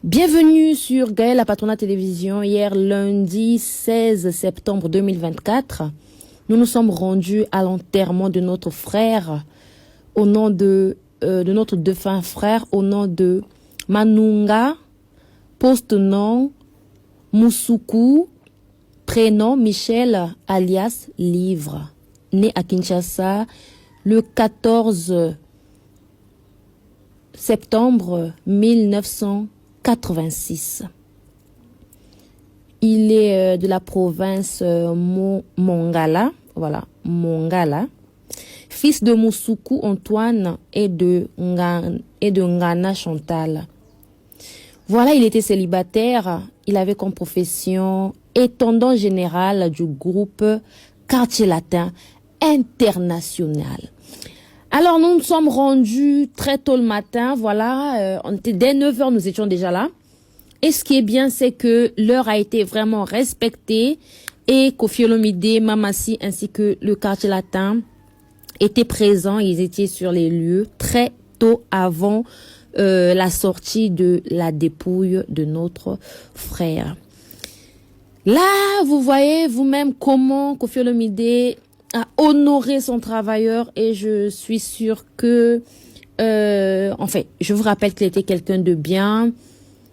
Bienvenue sur Gaël la Patronat Télévision. Hier lundi 16 septembre 2024, nous nous sommes rendus à l'enterrement de notre frère au nom de notre défunt frère au nom de Manunga, post-nom Musuku, prénom Michel alias Livre, né à Kinshasa le 14 septembre 1986. Il est de la province Mongala, voilà, Mongala, fils de Musuku Antoine et de Ngana Chantal. Voilà, il était célibataire, il avait comme profession étendant général du groupe Quartier Latin International. Alors, nous nous sommes rendus très tôt le matin, voilà, dès 9h, nous étions déjà là. Et ce qui est bien, c'est que l'heure a été vraiment respectée et Koffi Olomide, Mamassi ainsi que le Quartier Latin étaient présents, ils étaient sur les lieux très tôt avant la sortie de la dépouille de notre frère. Là, vous voyez vous-même comment Koffi Olomide a honoré son travailleur et je suis sûre que, enfin, je vous rappelle qu'il était quelqu'un de bien.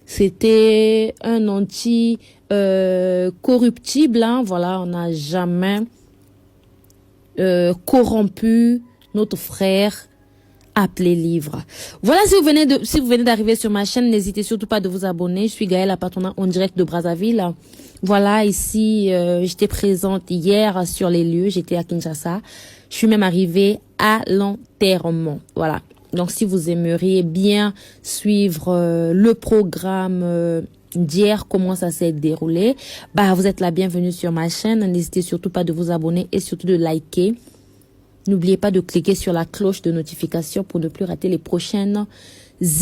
C'était un anti-corruptible, hein, voilà, on n'a jamais corrompu notre frère appelé Livre. Voilà, si vous venez d'arriver sur ma chaîne, n'hésitez surtout pas de vous abonner. Je suis Gaël la Patronat en direct de Brazzaville. Voilà, ici, j'étais présente hier sur les lieux, j'étais à Kinshasa. Je suis même arrivée à l'enterrement. Voilà. Donc, si vous aimeriez bien suivre le programme d'hier, comment ça s'est déroulé, bah, vous êtes la bienvenue sur ma chaîne. N'hésitez surtout pas de vous abonner et surtout de liker. N'oubliez pas de cliquer sur la cloche de notification pour ne plus rater les prochaines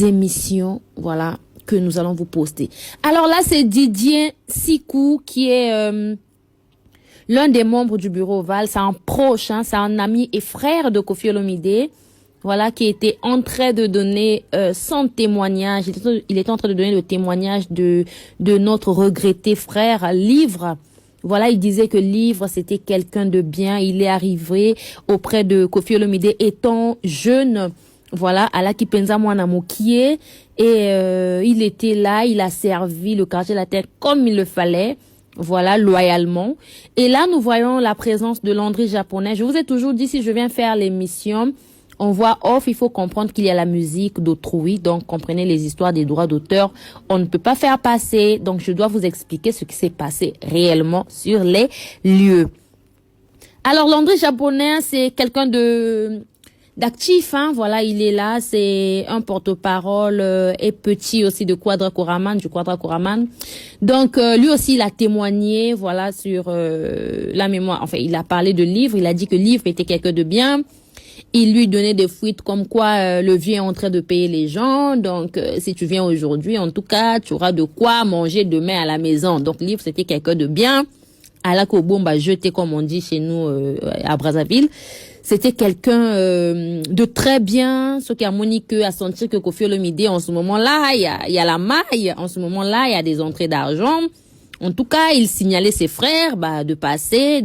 émissions, voilà, que nous allons vous poster. Alors là, c'est Didier Sikou qui est l'un des membres du bureau Val. C'est un proche, hein, c'est un ami et frère de Koffi Olomide. Voilà, qui était en train de donner son témoignage. Il était en train de donner le témoignage de notre regretté frère Livre. Voilà, il disait que Livre, c'était quelqu'un de bien. Il est arrivé auprès de Koffi Olomide étant jeune. Voilà, à la Kipenza Mwanamokie. Et il était là, il a servi le quartier Latin comme il le fallait. Voilà, loyalement. Et là, nous voyons la présence de Landry japonais. Je vous ai toujours dit, si je viens faire l'émission en voix off, il faut comprendre qu'il y a la musique d'autrui, donc comprenez les histoires des droits d'auteur. On ne peut pas faire passer, donc je dois vous expliquer ce qui s'est passé réellement sur les lieux. Alors, Landry japonais, c'est quelqu'un d'actif, hein, voilà, il est là, c'est un porte-parole et petit aussi de Quadra Koraman, du Quadra Koraman. Donc, lui aussi, il a témoigné, voilà, sur la mémoire, enfin, il a parlé de Livre, il a dit que Livre était quelqu'un de bien. Il lui donnait des fuites comme quoi le vieux est en train de payer les gens. Donc, si tu viens aujourd'hui, en tout cas, tu auras de quoi manger demain à la maison. Donc, Livre, c'était quelqu'un de bien. À la Kobomba, jeté, comme on dit chez nous à Brazzaville. C'était quelqu'un de très bien. Ce qui a monique à sentir que Koffi Olomide, en ce moment-là, il y a la maille. En ce moment-là, il y a des entrées d'argent. En tout cas, il signalait ses frères de passer,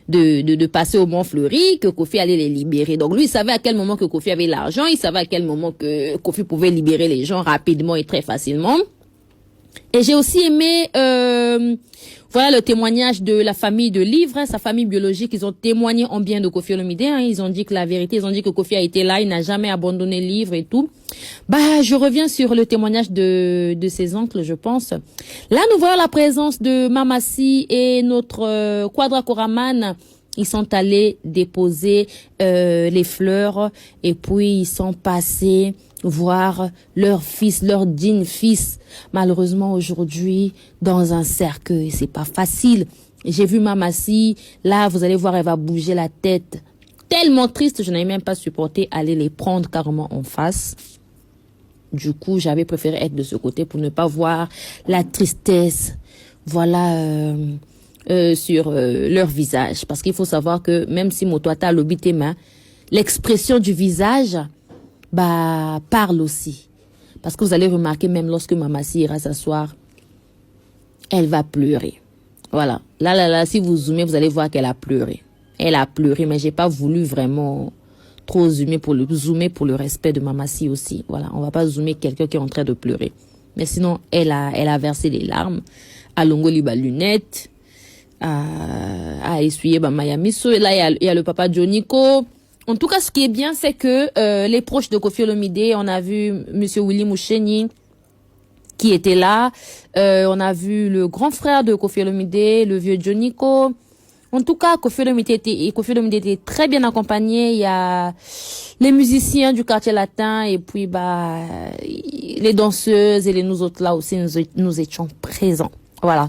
de passer au Mont-Fleuri, que Koffi allait les libérer. Donc lui, il savait à quel moment que Koffi avait l'argent, il savait à quel moment que Koffi pouvait libérer les gens rapidement et très facilement. Et j'ai aussi aimé voilà le témoignage de la famille de Livre, hein, sa famille biologique. Ils ont témoigné en bien de Koffi Olomide, hein, ils ont dit que la vérité, ils ont dit que Koffi a été là, il n'a jamais abandonné Livre et tout. Bah, je reviens sur le témoignage de ses oncles, je pense. Là, nous voyons la présence de Mamassi et notre Quadra Koraman Ils sont allés déposer les fleurs et puis ils sont passés voir leur fils, leur digne fils. Malheureusement aujourd'hui dans un cercueil, c'est pas facile. J'ai vu Mamassi, là vous allez voir, elle va bouger la tête. Tellement triste, je n'avais même pas supporté aller les prendre carrément en face. Du coup, j'avais préféré être de ce côté pour ne pas voir la tristesse, voilà, sur leur visage. Parce qu'il faut savoir que même si Motoata l'obité main, l'expression du visage, bah, parle aussi. Parce que vous allez remarquer, même lorsque Mamassi ira s'asseoir, elle va pleurer. Voilà. Là, si vous zoomez, vous allez voir qu'elle a pleuré. Elle a pleuré, mais j'ai pas voulu vraiment trop zoomer pour le respect de Mamassi aussi. Voilà, on va pas zoomer quelqu'un qui est en train de pleurer. Mais sinon, elle a versé les larmes, a longoli ba lunettes, a essuyé ba mayamiso. Et là, il y a le papa Joniko. En tout cas, ce qui est bien, c'est que les proches de Koffi Olomide, on a vu Monsieur Willy Moucheni qui était là. On a vu le grand frère de Koffi Olomide, le vieux Joniko. En tout cas, Koffi Olomide était très bien accompagné. Il y a les musiciens du quartier latin et puis bah les danseuses et nous autres là aussi nous étions présents. Voilà.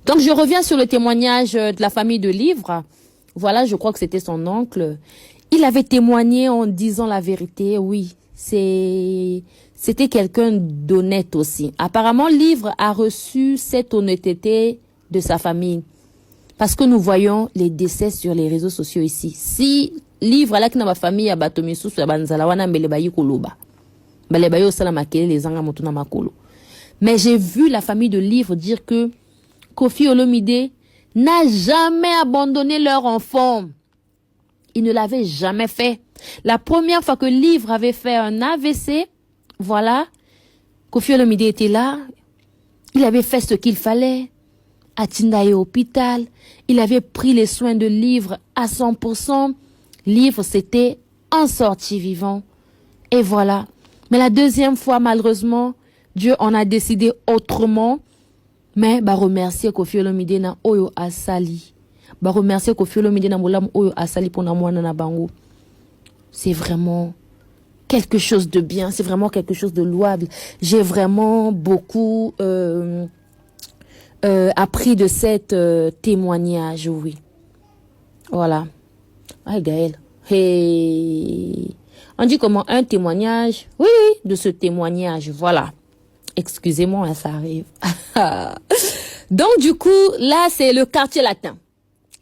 Donc je reviens sur le témoignage de la famille de Livre. Voilà, je crois que c'était son oncle. Il avait témoigné en disant la vérité. Oui, c'était quelqu'un d'honnête aussi. Apparemment, Livre a reçu cette honnêteté de sa famille. Parce que nous voyons les décès sur les réseaux sociaux ici. Si Livre là qui dans ma famille a batomi sous la banzala wana mbele bayi koloba. Mbele bayi osala makele les anga moto na makolo. Mais j'ai vu la famille de Livre dire que Koffi Olomide n'a jamais abandonné leur enfant. Il ne l'avait jamais fait. La première fois que Livre avait fait un AVC, voilà, Koffi Olomide était là. Il avait fait ce qu'il fallait. À Tindaye hôpital, il avait pris les soins de Livre à 100%. Livre, c'était en sortie vivant. Et voilà. Mais la deuxième fois, malheureusement, Dieu en a décidé autrement. Mais, bah, remercier Koffi Olomide na oyo asali. Bah, remercier Koffi Olomide na molam oyo asali pour na mwana na bango. C'est vraiment quelque chose de bien. C'est vraiment quelque chose de louable. J'ai vraiment beaucoup, appris de cet témoignage, oui. Voilà. Ah, Gaël. Hey. On dit comment? Un témoignage? Oui, de ce témoignage. Voilà. Excusez-moi, ça arrive. Donc, du coup, là, c'est le quartier latin.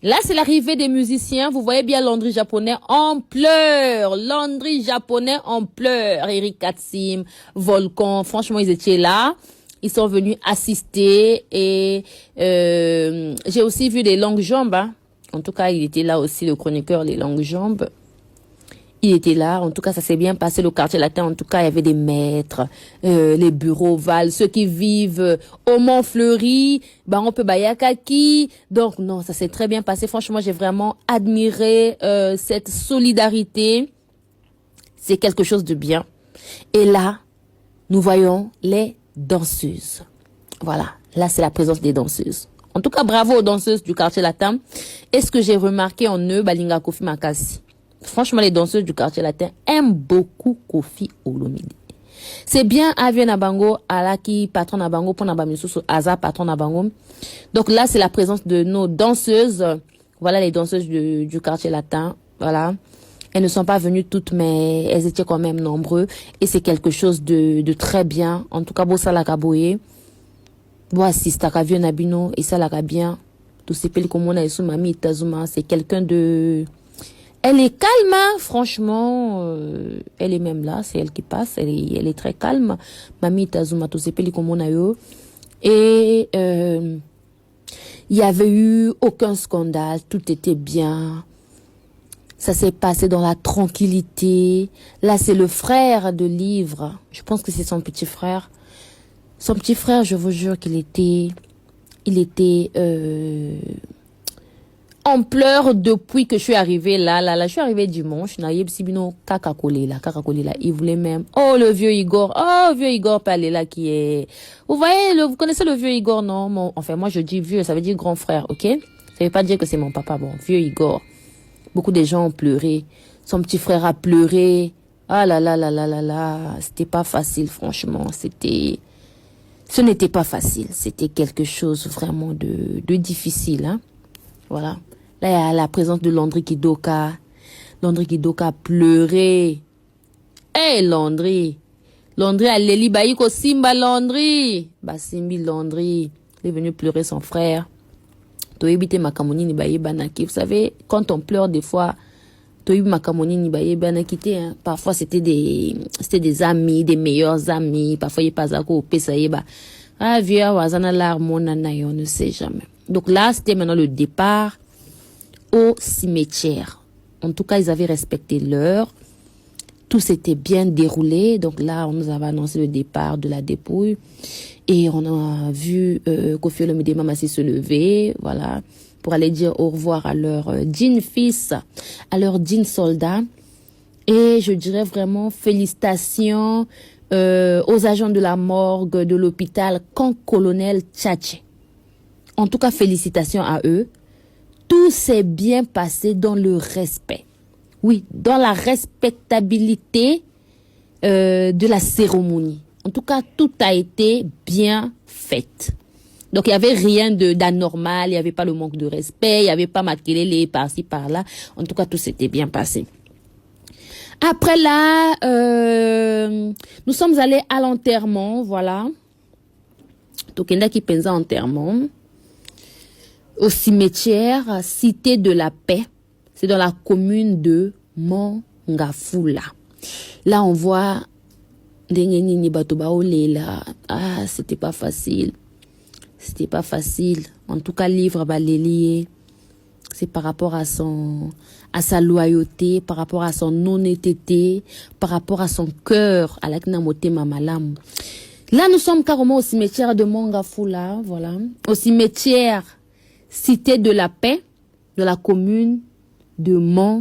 Là, c'est l'arrivée des musiciens. Vous voyez bien Landry japonais en pleurs. Landry japonais en pleurs. Eric Katsim, Volcan. Franchement, ils étaient là. Ils sont venus assister et j'ai aussi vu les longues jambes. Hein. En tout cas, il était là aussi, le chroniqueur Les Longues Jambes. Il était là. En tout cas, ça s'est bien passé. Le quartier latin, en tout cas, il y avait des maîtres, les bureaux Val, ceux qui vivent au Mont-Fleury, on peut Bayakaki. Donc, non, ça s'est très bien passé. Franchement, j'ai vraiment admiré cette solidarité. C'est quelque chose de bien. Et là, nous voyons les danseuses. Voilà, là c'est la présence des danseuses. En tout cas, bravo aux danseuses du quartier latin. Et ce que j'ai remarqué en eux, Balinga Koffi Makasi. Franchement, les danseuses du quartier latin aiment beaucoup Koffi Olomide. C'est bien Avia Nabango, Alaki, patron Nabango, pour Nabamisusu, Aza, patron Nabango. Donc là, c'est la présence de nos danseuses. Voilà les danseuses du quartier latin. Voilà. Elles ne sont pas venues toutes, mais elles étaient quand même nombreux. Et c'est quelque chose de très bien. En tout cas, Bossa Lakaboye. Voici, Stakavio Nabino, et ça l'a bien. Tout ces pays comme on a sous Mami Itazuma. C'est quelqu'un de... Elle est calme, hein, franchement. Elle est même là, c'est elle qui passe. Elle est très calme. Mami Itazuma, tout ces pays comme on a eu. Et il y avait eu aucun scandale. Tout était bien. Ça s'est passé dans la tranquillité. Là, c'est le frère de Livre. Je pense que c'est son petit frère. Son petit frère, je vous jure qu'il était... Il était... en pleurs depuis que je suis arrivée là. Je suis arrivée dimanche. Il voulait même... Oh, le vieux Igor. Oh, vieux Igor Palé là qui est... Vous voyez, vous connaissez le vieux Igor, non? Enfin, moi, je dis vieux, ça veut dire grand frère, ok? Ça veut pas dire que c'est mon papa. Bon, vieux Igor. Beaucoup de gens ont pleuré. Son petit frère a pleuré. Ah là là là là là là. C'était pas facile, franchement. Ce n'était pas facile. C'était quelque chose vraiment de difficile, hein. Voilà. Là, il y a la présence de Landry Kidoka. Landry Kidoka a pleuré. Hey, Landry. Landry a Leli Baïko Simba Landry. Bah, Simbi Landry. Il est venu pleurer son frère. Toyebite Makamoni ni Baye Banaki. Vous savez, quand on pleure des fois, Toyebi Makamoni ni Baye Banaki, hein. Parfois c'était des amis, des meilleurs amis. Parfois il pas à Pesayeba. Ah, vieux, wazana l'armona on ne sait jamais. Donc là, c'était maintenant le départ au cimetière. En tout cas, ils avaient respecté l'heure. Tout s'était bien déroulé. Donc là, on nous avait annoncé le départ de la dépouille. Et on a vu Koffi Olomide Mamassi se lever, voilà, pour aller dire au revoir à leur digne fils, à leur digne soldat. Et je dirais vraiment félicitations aux agents de la morgue de l'hôpital camp colonel Tchatché. En tout cas, félicitations à eux. Tout s'est bien passé dans le respect. Oui, dans la respectabilité de la cérémonie. En tout cas, tout a été bien fait. Donc, il n'y avait rien d'anormal, il n'y avait pas le manque de respect, il n'y avait pas makelele par-ci, par-là. En tout cas, tout s'était bien passé. Après là, nous sommes allés à l'enterrement, voilà. Donc, il y en a qui pensaient enterrement. Au cimetière, Cité de la Paix. C'est dans la commune de Mangafula. Là, on voit ah, c'était pas facile. C'était pas facile. En tout cas, livre balélié. C'est par rapport à sa loyauté, par rapport à son honnêteté, par rapport à son cœur, à la knamote mamalam. Là, nous sommes carrément au cimetière de Mangafula, voilà. Au cimetière Cité de la Paix, de la commune de Mangafula.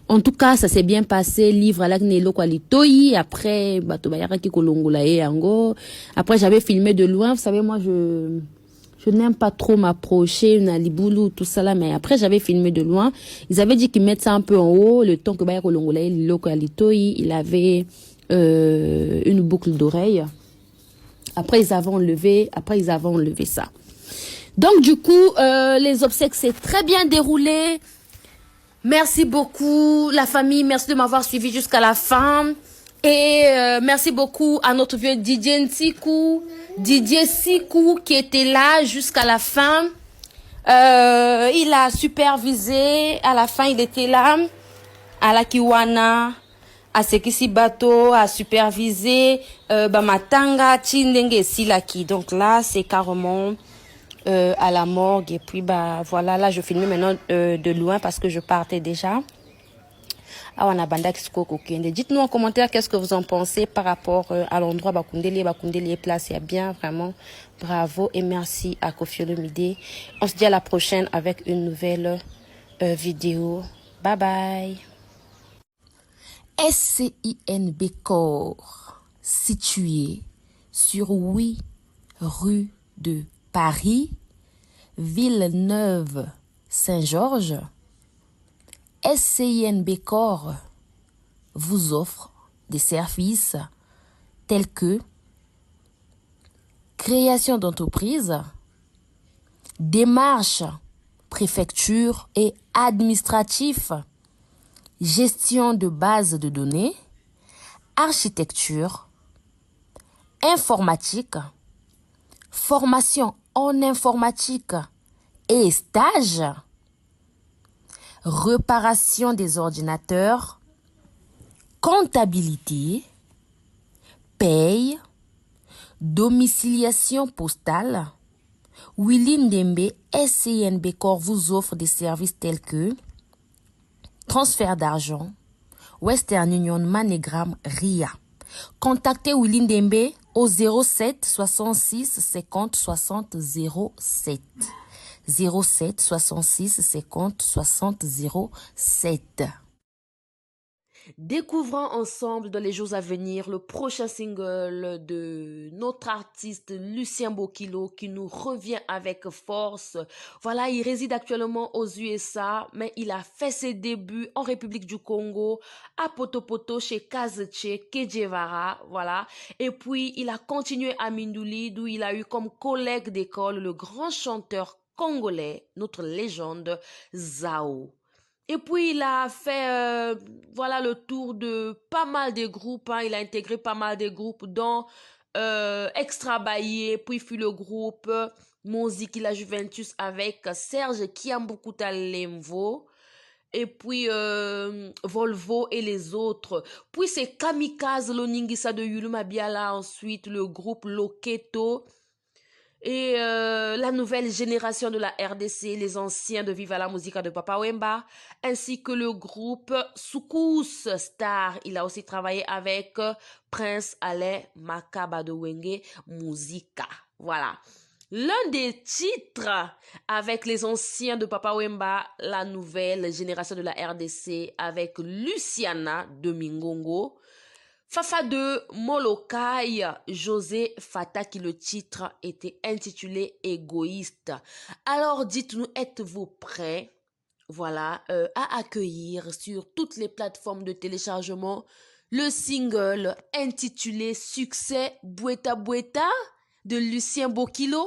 En tout cas, ça s'est bien passé. Livre à l'Agnelo Kwalitoyi. Après, après, j'avais filmé de loin. Vous savez, moi, je n'aime pas trop m'approcher, une aliboulou, tout ça là. Mais après, j'avais filmé de loin. Ils avaient dit qu'ils mettent ça un peu en haut. Le temps que Baya Kolongolaye, Lilo Kwalitoyi, il avait une boucle d'oreille. Après, ils avaient enlevé ça. Donc, du coup, les obsèques s'est très bien déroulé. Merci beaucoup, la famille. Merci de m'avoir suivi jusqu'à la fin. Et merci beaucoup à notre vieux Didier Sikou, qui était là jusqu'à la fin. Il a supervisé. À la fin, il était là. À la Kiwana, à Sekisi Bato, à superviser. Bamatanga, Chindenge, Silaki. Donc là, c'est carrément à la morgue. Et puis, bah, voilà, là, je filmais maintenant de loin parce que je partais déjà. Dites-nous en commentaire qu'est-ce que vous en pensez par rapport à l'endroit Bakundeli est placé bien, vraiment. Bravo et merci à Koffi Olomide. On se dit à la prochaine avec une nouvelle vidéo. Bye bye. SCINB Corps, situé sur 8 rue de Paris, Villeneuve-Saint-Georges. SCINB Corps vous offre des services tels que création d'entreprise, démarches, préfecture et administratif, gestion de bases de données, architecture, informatique, formation en informatique et stage, réparation des ordinateurs, comptabilité, paye, domiciliation postale. Willy Ndembe SCINB Corps vous offre des services tels que transfert d'argent, Western Union, MoneyGram, RIA. Contactez Willy Ndembe au 07 66 50 60 07. 07 66 50 60 07. Découvrons ensemble dans les jours à venir le prochain single de notre artiste Lucien Bokilo qui nous revient avec force. Voilà, il réside actuellement aux USA, mais il a fait ses débuts en République du Congo, à Potopoto chez Kazeche Kejevara, voilà. Et puis, il a continué à Mindouli, d'où il a eu comme collègue d'école le grand chanteur congolais, notre légende, Zao. Et puis il a fait voilà le tour de pas mal de groupes, hein. Il a intégré pas mal de groupes dont Extra Bailly, puis fut le groupe Monziki la Juventus avec Serge Kiambukuta Lemvo et puis Volvo et les autres. Puis c'est Kamikaze Loningisa de Yuluma Biala, ensuite le groupe Loketo et la nouvelle génération de la RDC, les anciens de Viva la Musica de Papa Wemba, ainsi que le groupe Soukous Star. Il a aussi travaillé avec Prince Alain Makaba de Wenge Musica. Voilà. L'un des titres avec les anciens de Papa Wemba, la nouvelle génération de la RDC avec Luciana de Mingongo. Fafa de Molokai, José Fata, qui le titre était intitulé Égoïste. Alors dites-nous, êtes-vous prêts, voilà, à accueillir sur toutes les plateformes de téléchargement le single intitulé Succès Boueta Boueta de Lucien Bokilo?